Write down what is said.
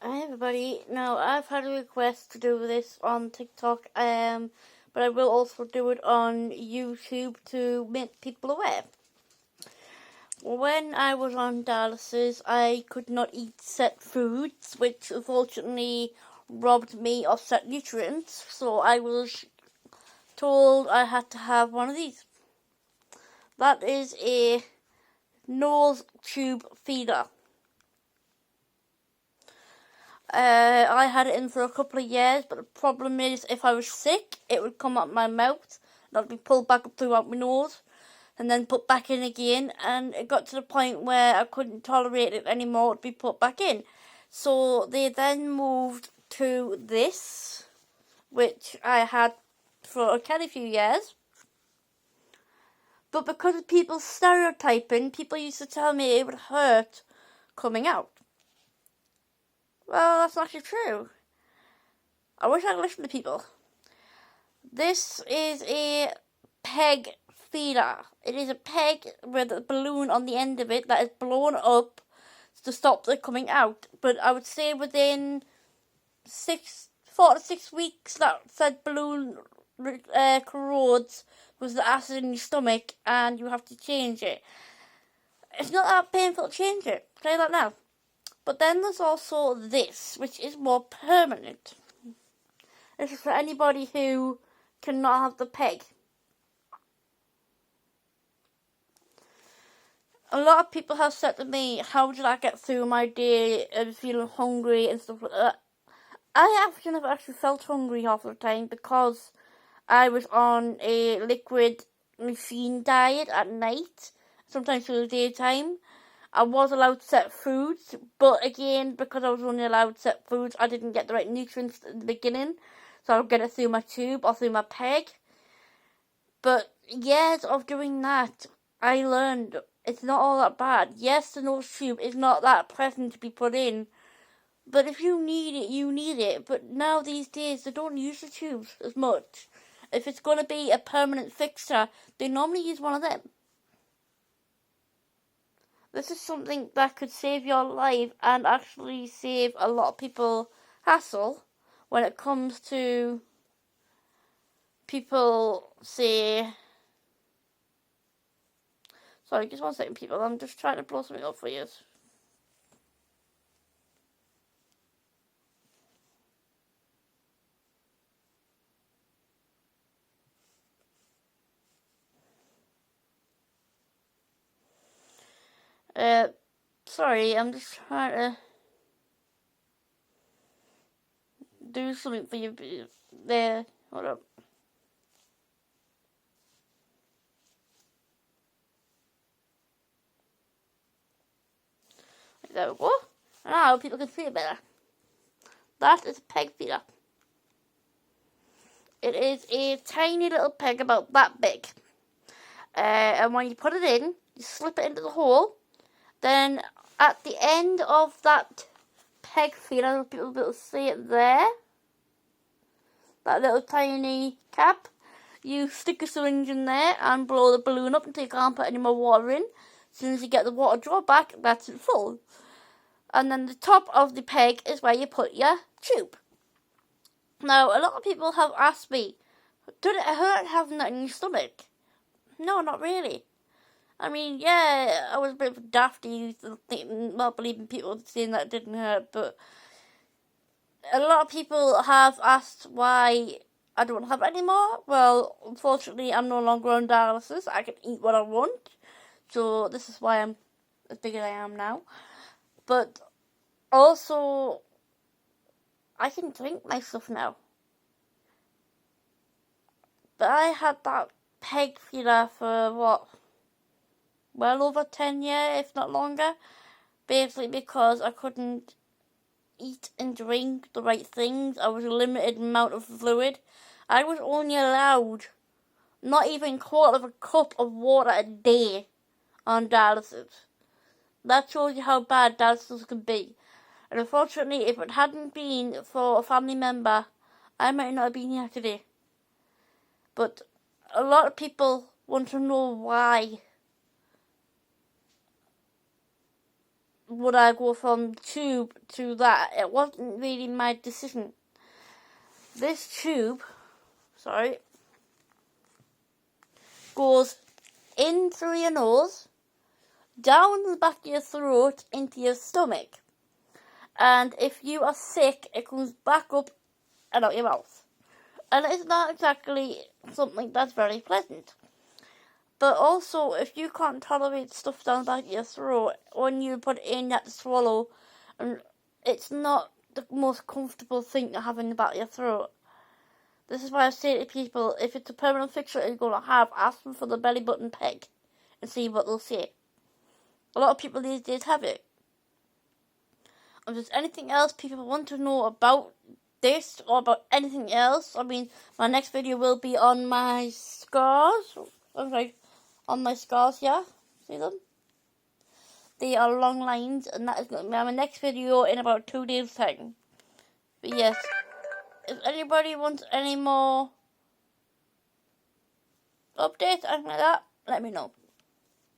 Hi everybody. Now I've had a request to do this on TikTok, but I will also do it on YouTube to make people aware. When I was on dialysis, I could not eat set foods, which unfortunately robbed me of set nutrients. So I was told I had to have one of these. That is a nose tube feeder. I had it in for a couple of years, but the problem is if I was sick, it would come out my mouth, and I'd be pulled back up throughout my nose, and then put back in again, and it got to the point where I couldn't tolerate it anymore, it'd be put back in. So they then moved to this, which I had for a few years. But because of people's stereotyping, people used to tell me it would hurt coming out. Well, that's not actually true. I wish I'd listened to people. This is a peg feeder. It is a peg with a balloon on the end of it that is blown up to stop it coming out. But I would say within 4 to 6 weeks, that said balloon corrodes with the acid in your stomach, and you have to change it. It's not that painful to change it. I'll tell you that now. But then there's also this, which is more permanent. This is for anybody who cannot have the peg. A lot of people have said to me, how did I get through my day and feeling hungry and stuff like that? I actually never actually felt hungry half the time because I was on a liquid machine diet at night, sometimes through the daytime. I was allowed set foods, but again, because I was only allowed set foods, I didn't get the right nutrients at the beginning, so I would get it through my tube or through my peg. But years of doing that, I learned it's not all that bad. Yes, the nose tube is not that pleasant to be put in, but if you need it, you need it. But now these days, they don't use the tubes as much. If it's going to be a permanent fixture, they normally use one of them. This is something that could save your life and actually save a lot of people hassle when it comes to people say... Sorry, just 1 second, people. I'm just trying to blow something up for you. Sorry, I'm just trying to do something for you. There, hold up. There we go. Now people can see it better. That is a peg feeder. It is a tiny little peg about that big. And when you put it in, you slip it into the hole. Then at the end of that peg feeder, people will be able to see it there. That little tiny cap. You stick a syringe in there and blow the balloon up until you can't put any more water in. As soon as you get the water draw back, that's it full. And then the top of the peg is where you put your tube. Now, a lot of people have asked me, did it hurt having that in your stomach? No, not really. I mean, yeah, I was a bit of a dafty, not believing people saying that it didn't hurt, but a lot of people have asked why I don't have it anymore. Well, unfortunately, I'm no longer on dialysis. I can eat what I want, so this is why I'm as big as I am now. But also, I can drink my stuff now. But I had that peg feeder for well over 10 years, if not longer. Basically because I couldn't eat and drink the right things. I was a limited amount of fluid. I was only allowed not even a quarter of a cup of water a day on dialysis. That shows you how bad dialysis can be. And unfortunately, if it hadn't been for a family member, I might not have been here today. But a lot of people want to know why. would I go from tube to that? It wasn't really my decision. This tube, goes in through your nose, down the back of your throat, into your stomach. And if you are sick, it comes back up and out your mouth. And it's not exactly something that's very pleasant. But also, if you can't tolerate stuff down the back of your throat, when you put it in, you have to swallow, and it's not the most comfortable thing to have in the back of your throat. This is why I say to people, if it's a permanent fixture you're going to have, ask them for the belly button peg and see what they'll say. A lot of people these days have it. If there's anything else people want to know about this or about anything else, I mean, my next video will be on my scars. On my scars, yeah? See them? They are long lines, and that is going to be my next video in about 2 days' time. But yes, if anybody wants any more updates, anything like that, let me know.